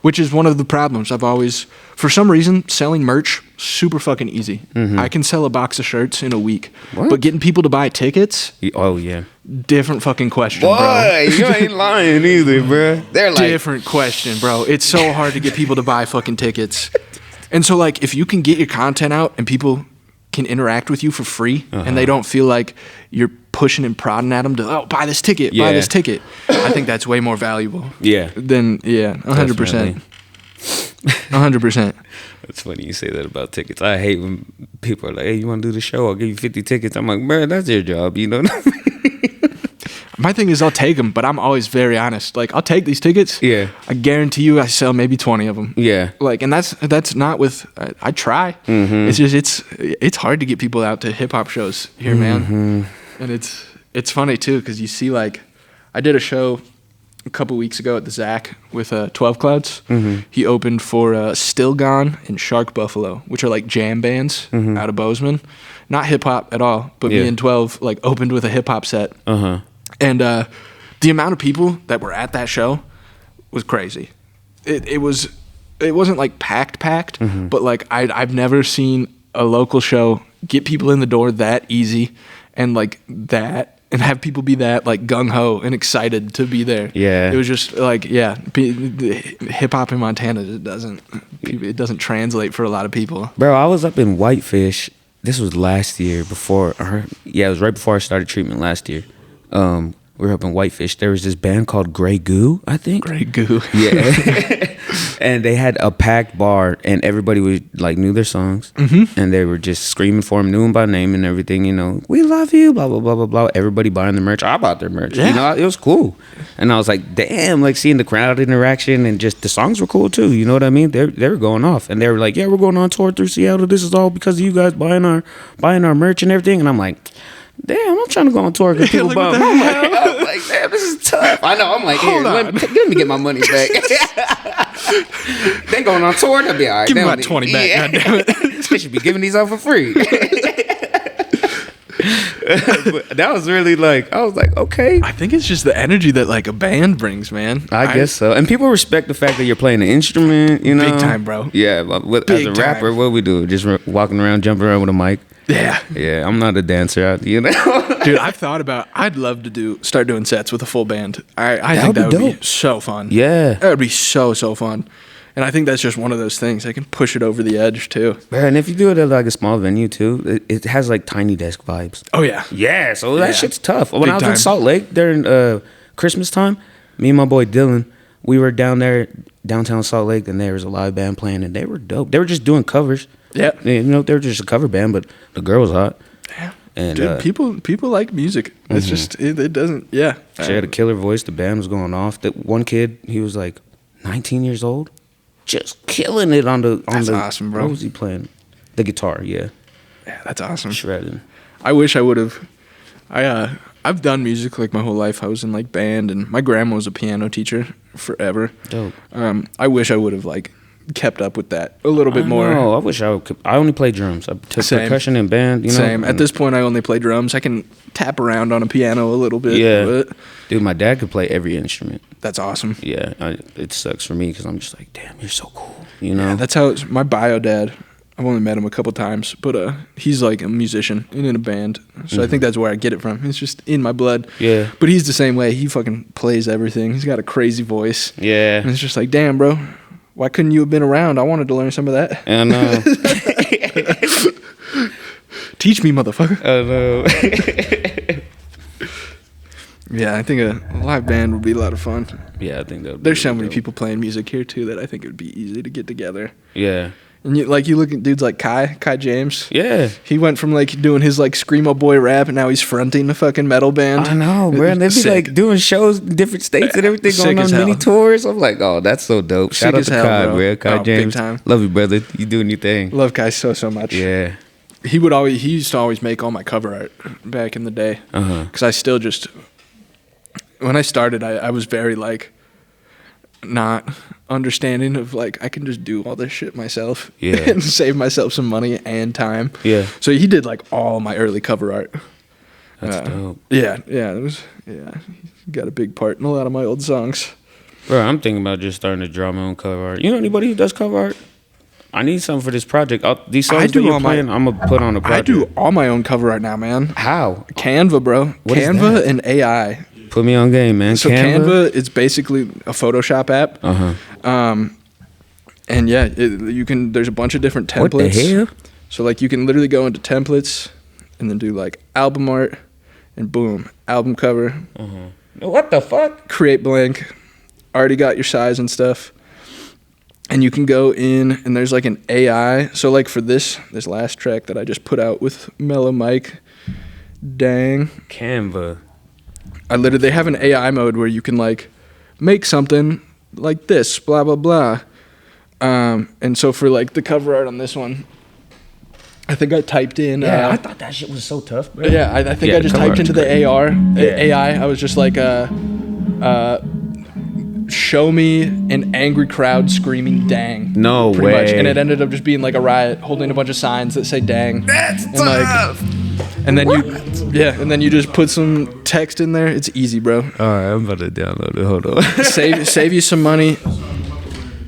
which is one of the problems. I've always, for some reason, selling merch, super fucking easy. I can sell a box of shirts in a week. What? But getting people to buy tickets, Oh, yeah. different fucking question, bro. Boy, you ain't lying either, bro. They're like, Different question, bro. It's so hard to get people to buy fucking tickets. And so, like, if you can get your content out and people can interact with you for free and they don't feel like you're pushing and prodding at them to, oh, buy this ticket, buy this ticket, I think that's way more valuable. Yeah. Then, yeah, 100%. 100%. It's funny you say that about tickets. I hate when people are like, hey, you want to do the show? I'll give you 50 tickets. I'm like, man, that's your job, you know what I mean? My thing is I'll take them, but I'm always very honest. Like, I'll take these tickets. Yeah. I guarantee you I sell maybe 20 of them. Yeah. Like, and that's not with, I try. It's just, it's hard to get people out to hip hop shows here, man. And it's funny too, because you see, like, I did a show a couple weeks ago at the Zach with 12 Clouds. He opened for Still Gone and Shark Buffalo, which are like jam bands out of Bozeman. Not hip hop at all, but me and 12 like opened with a hip hop set. And the amount of people that were at that show was crazy. It wasn't like packed, but like I've never seen a local show get people in the door that easy and like that, and have people be that like gung-ho and excited to be there. Yeah. It was just like, hip hop in Montana, it doesn't translate for a lot of people. Bro, I was up in Whitefish. This was last year it was right before I started treatment last year. We were up in Whitefish. There was this band called Grey Goo, I think. Grey Goo. Yeah. And they had a packed bar, and everybody was like knew their songs, and they were just screaming for them, knew them by name and everything. You know, we love you, blah blah blah blah blah. Everybody buying the merch. I bought their merch. Yeah. You know, it was cool. And I was like, damn, like seeing the crowd interaction, and just the songs were cool too. You know what I mean? They were going off, and they were like, yeah, we're going on tour through Seattle. This is all because of you guys buying our merch and everything. And I'm like, damn, I'm trying to go on tour because people buy. I'm like, damn, this is tough. I know. I'm like, here, let me get my money back. They going on tour, they'll be all right. Give me my 20 back, goddammit. They should be giving these out for free. But that was really like, I was like, okay. I think it's just the energy that like a band brings, man. I guess so. And people respect the fact that you're playing an instrument, you know? Big time, bro. Yeah, as a rapper, what we do? Just walking around, jumping around with a mic. Yeah. Yeah, I'm not a dancer, you know? Dude, I'd love to start doing sets with a full band. I think that would be so fun. Yeah. That would be so fun. And I think that's just one of those things. I can push it over the edge, too. And if you do it at like a small venue, too, it has like Tiny Desk vibes. Oh, yeah. Yeah, so that shit's tough. When I was in Salt Lake during Christmas time, me and my boy Dylan, we were down there, downtown Salt Lake, and there was a live band playing, and they were dope. They were just doing covers. Yeah. You know, they were just a cover band, but the girl was hot. Yeah. And, dude, people like music. It's just, it doesn't, yeah. She had a killer voice. The band was going off. That one kid, he was like 19 years old. Just killing it on the. That's awesome, bro. What was he playing? The guitar, yeah. Yeah, that's awesome. Shredding. I wish I would have. I've done music like my whole life. I was in like band, and my grandma was a piano teacher forever. Dope. I wish I would have like kept up with that a little bit more. No, I wish I would. I only play drums. I took percussion and band. You know? Same. At this point, I only play drums. I can tap around on a piano a little bit. Yeah. But dude, my dad could play every instrument. That's awesome. Yeah, it sucks for me because I'm just like, damn, you're so cool. You know. Yeah, that's how my bio dad. I've only met him a couple times, but he's like a musician and in a band. So I think that's where I get it from. It's just in my blood. Yeah. But he's the same way. He fucking plays everything. He's got a crazy voice. Yeah. And it's just like, damn, bro. Why couldn't you have been around? I wanted to learn some of that. I know. Teach me, motherfucker. I know. Yeah, I think a live band would be a lot of fun. Yeah, I think that would be There's so really many dope. people playing music here, too, that I think it would be easy to get together. Yeah. And you look at dudes like Kai James. Yeah. He went from like doing his like screamo boy rap, and now he's fronting a fucking metal band. I know, bro. And they be like doing shows in different states and everything, Sick going on as mini hell. tours. I'm like, oh, that's so dope. Sick Shout out as to hell, Kai, bro. bro. Kai Big James. time. Love you, brother. You doing your thing. Love Kai so much. Yeah. He used to always make all my cover art back in the day. Because I still just, when I started, I was very like, not understanding of like, I can just do all this shit myself. Yeah. And save myself some money and time. Yeah. So he did like all my early cover art. That's dope. Yeah. He got a big part in a lot of my old songs. Bro, I'm thinking about just starting to draw my own cover art. You know anybody who does cover art? I need something for this project. These songs that you're playing, I'm going to put on a project. I do all my own cover art now, man. How? Canva, bro. What is Canva that? and AI. Put me on game, man. So Canva is basically a Photoshop app. And yeah, you can. There's a bunch of different templates. What the hell? So like you can literally go into templates and then do like album art, and boom, album cover. What the fuck? Create blank. Already got your size and stuff. And you can go in and there's like an AI. So like for this last track that I just put out with Mellow Mike, dang. Canva. They have an AI mode where you can like make something like this, blah, blah, blah. And so for like the cover art on this one, I think I typed in. Yeah, I thought that shit was so tough, bro. Yeah, I think I just typed into the AI. I was just like, show me an angry crowd screaming dang. No pretty way. much. And it ended up just being like a riot holding a bunch of signs that say dang. That's and tough. And then you just put some text in there. It's easy, bro. All right, I'm about to download it. Hold on. Save you some money.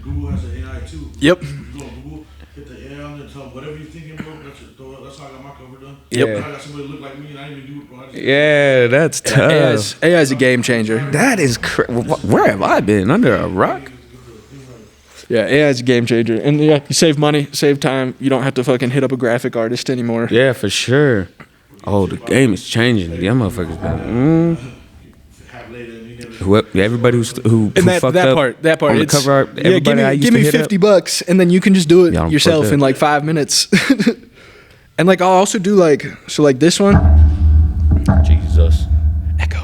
Google has an AI too. Yep. You go on Google, hit the AI on there, tell them whatever you're thinking, bro. That's how I got my cover done. Yep. I got somebody look like me and I didn't even do it, bro. Yeah, that's tough. AI is a game changer. That is where have I been? Under a rock? Yeah, AI is a game changer. And yeah, you save money, save time. You don't have to fucking hit up a graphic artist anymore. Yeah, for sure. Oh, the game is changing. Yeah, motherfuckers been. Everybody who and that fucked up part, on the it's, cover art, everybody I used give to me hit $50 and then you can just do it I'm yourself fucked in up. like 5 minutes. And like I'll also do like this one. Jesus. Echo.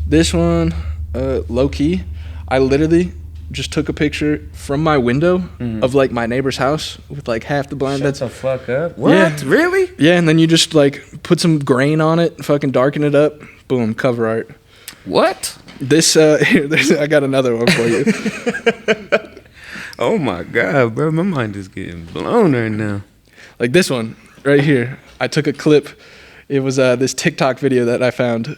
This one, low key. I literally just took a picture from my window of like my neighbor's house with like half the blind. Shut the fuck up. What? Yeah. Really? Yeah, and then you just like put some grain on it, fucking darken it up, boom, cover art. What? This I got another one for you. Oh my god, bro, my mind is getting blown right now. Like this one right here. I took a clip. It was this TikTok video that I found,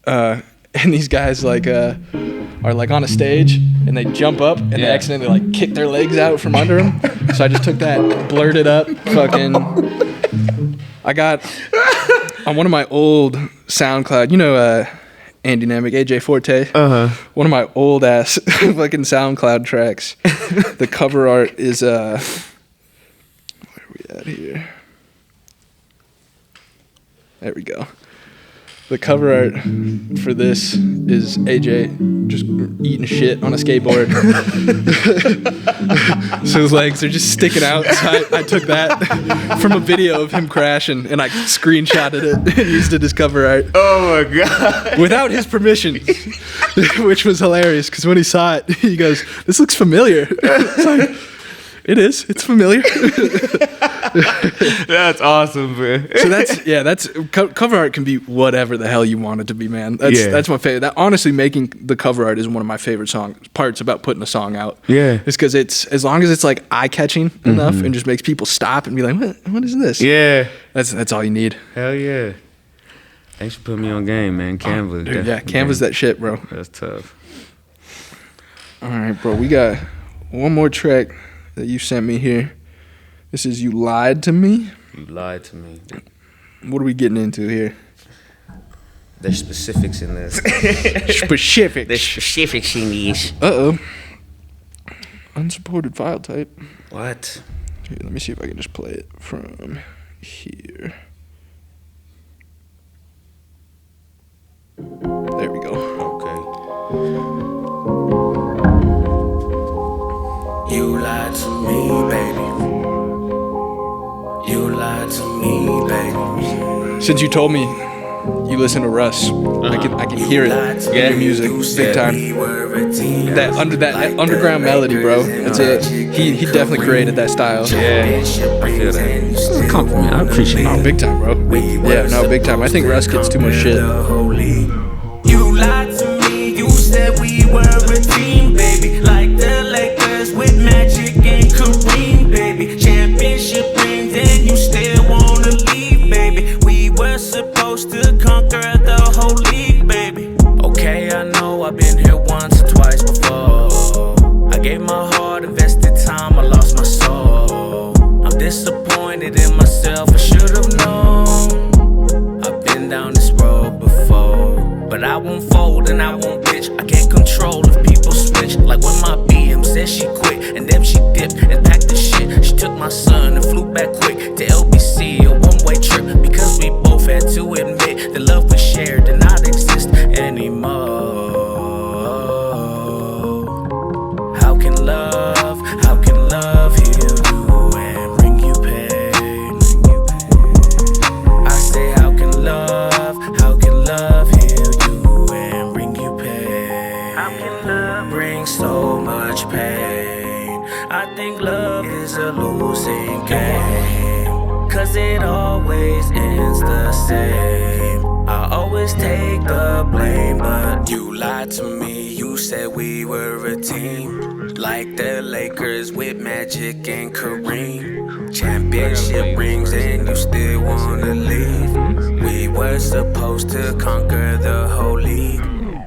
and these guys like are like on a stage and they jump up and they accidentally like kick their legs out from under them. So I just took that, blurred it up, fucking. I got on one of my old SoundCloud, you know, Andy Nemick, AJ Forte. One of my old ass fucking SoundCloud tracks. The cover art is where are we at here? There we go. The cover art for this is AJ just eating shit on a skateboard. So his legs are just sticking out. So I took that from a video of him crashing and I screenshotted it and used it as cover art. Oh my god. Without his permission, which was hilarious because when he saw it, he goes, "This looks familiar." It's like, it is. It's familiar. That's awesome, bro. So that's cover art can be whatever the hell you want it to be, man. That's my favorite. That honestly, making the cover art is one of my favorite parts about putting a song out. Yeah, it's because it's as long as it's like eye catching enough and just makes people stop and be like, what is this? Yeah, that's all you need. Hell yeah. Thanks for putting me on game, man. Canva. Dude, yeah, Canva's that shit, bro. That's tough. All right, bro. We got one more track that you sent me here. This is You Lied to Me. You lied to me. What are we getting into here? There's specifics in this. Specifics. There's specifics in these. Uh-oh. Unsupported file type. What? Here, let me see if I can just play it from here. There we go. Okay. You lied to me, baby. Since you told me you listen to Russ, I can hear it in your music big time. That underground melody, bro. That's it. He definitely created that style. Yeah, I feel that. It's a compliment. I appreciate it. Oh, big time, bro. Yeah, no, big time. I think Russ gets too much shit. You lied to me, you said we were a team, baby. Like the Lakers with Magic and Kareem, baby. Championship rings and you still wanna leave, baby. We were supposed to conquer the whole league, baby. Okay, I know I've been here once or twice before. I gave my heart, invested time, I lost my soul. I'm disappointed in myself, I should've known. I've been down this road before, but I won't fold and I won't bitch. I can't control if people switch. Like when my BM said she quit, and then she dipped and packed the shit. She took my son and flew back quick to LBC, a one-way trip, because we both had to admit the love we shared did not exist anymore. How can love heal you and bring you pain? I say how can love heal you and bring you pain? How can love bring so much pain? I think love is a losing game, 'cause it always ends the same. I always take the blame, but you lied to me. You said we were a team, like the Lakers with Magic and Kareem. Championship rings and you still wanna leave. We were supposed to conquer the whole league.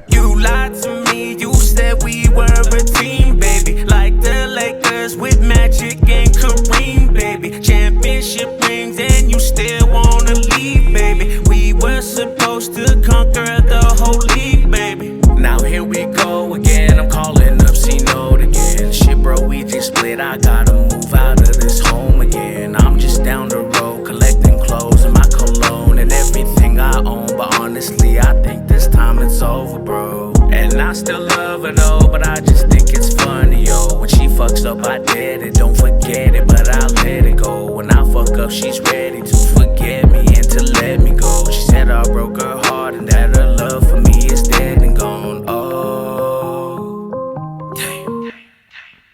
You lied to me, you said we were a team, baby. Like the Lakers with Magic and Kareem, baby. Championship rings and you still wanna leave, baby. We were supposed to conquer the whole league, baby. Now here we go again, I'm calling up C-Note again. Shit bro, we just split, I gotta move out of this home again. I'm just down the road, collecting clothes and my cologne and everything I own. But honestly, I think this time it's over, bro. And I still love her though, but I just think it's funny, yo. When she fucks up, I did it, don't forget it, but I let it go. When I fuck up, she's ready to forget me and to let me go. She said I broke her heart and that her love for me is dead and gone. Oh,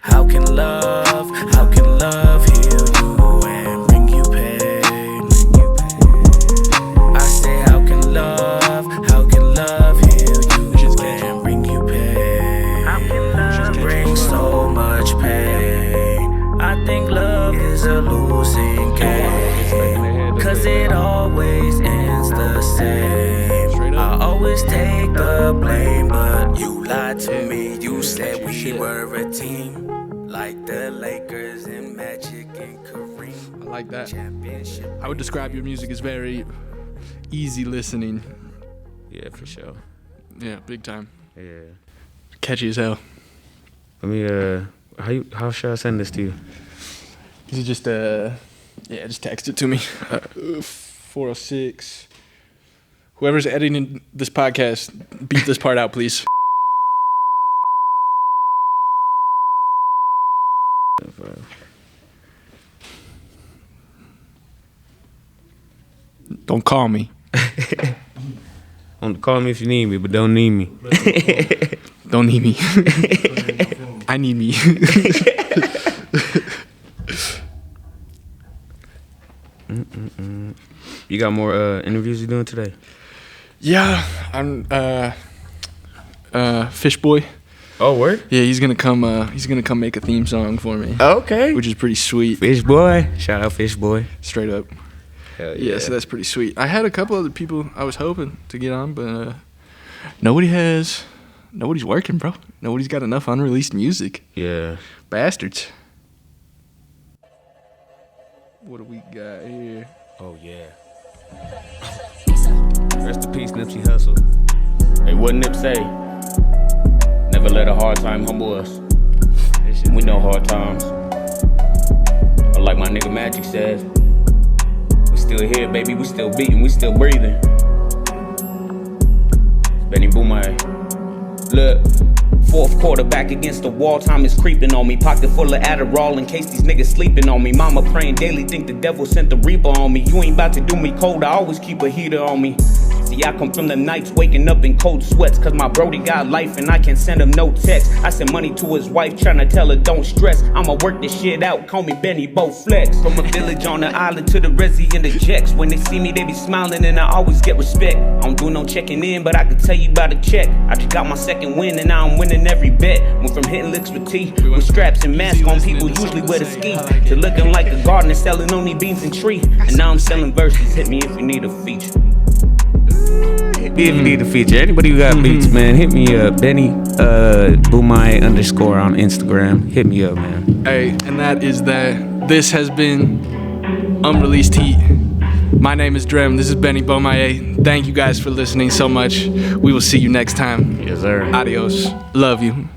how can love heal you and bring you pain? I say how can love heal you and bring you pain? How can love bring so much pain? I think love is a losing game, 'cause it always ends the same. I always take the blame, but you lied to me. You said we were a team, like the Lakers and Magic and Kareem. I like that. Championship. I would describe your music as very easy listening. Yeah, for sure. Yeah, big time. Yeah. Catchy as hell. Let me how should I send this to you? Is it just just text it to me. 406. Whoever's editing this podcast, beat this part out, please. Don't call me. Call me if you need me, but don't need me. Don't need me. I need me. You got more interviews you doing today? Yeah, I'm Fish Boy. Oh, word? Yeah, he's gonna come make a theme song for me. Okay. Which is pretty sweet. Fish Boy. Shout out Fish Boy. Straight up. Hell Yeah, so that's pretty sweet. I had a couple other people I was hoping to get on, but nobody's working, bro. Nobody's got enough unreleased music. Yeah. Bastards. What do we got here? Oh, yeah. Rest in peace, Nipsey Hussle. Hey, what Nip say? Never let a hard time humble us. We know hard times. But like my nigga Magic says, we still here, baby. We still beating. We still breathing. Beni, Bomaye. Look. Fourth quarter back against the wall, time is creeping on me. Pocket full of Adderall in case these niggas sleeping on me. Mama praying daily, think the devil sent the reaper on me. You ain't about to do me cold, I always keep a heater on me. See, I come from the nights waking up in cold sweats, cause my brody got life and I can send him no text. I send money to his wife, tryna tell her don't stress. I'ma work this shit out, call me Beni, both flex. From a village on the island to the resi and the jacks. When they see me, they be smiling and I always get respect. I don't do no checking in, but I can tell you about a check. I just got my second win and now I'm winning every bet. Went from hitting licks with tea, with straps and masks on people usually wear the ski, to looking like a gardener selling only beans and tree. And now I'm selling verses, hit me if you need a feature. If you need a feature, anybody who got beats, man, hit me up. Beni Bomaye _ on Instagram. Hit me up, man. Hey, and that is that. This has been Unreleased Heat. My name is Drem. This is Beni Bomaye. Thank you guys for listening so much. We will see you next time. Yes, sir. Adios. Love you.